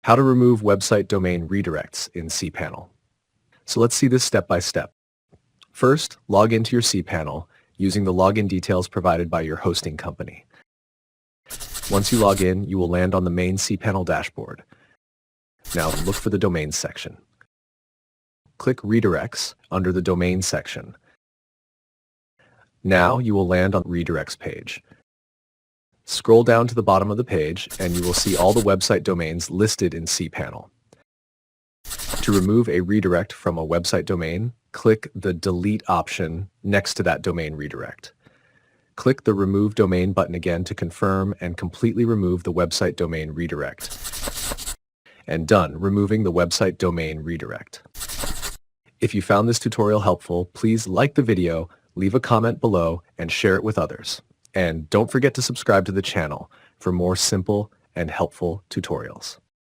How to remove website domain redirects in cpanel. So let's see this step by step. First, log into your cpanel using the login details provided by your hosting company. Once you log in, you will land on the main cpanel dashboard. Now look for the Domains section. Click Redirects under the Domains section. Now you will land on Redirects page. Scroll down to the bottom of the page and you will see all the website domains listed in cpanel. To remove a redirect from a website domain, click the Delete option next to that domain redirect. Click the Remove Domain button again to confirm and completely remove the website domain redirect. And done removing the website domain redirect. If you found this tutorial helpful, please like the video, leave a comment below, and share it with others. And don't forget to subscribe to the channel for more simple and helpful tutorials.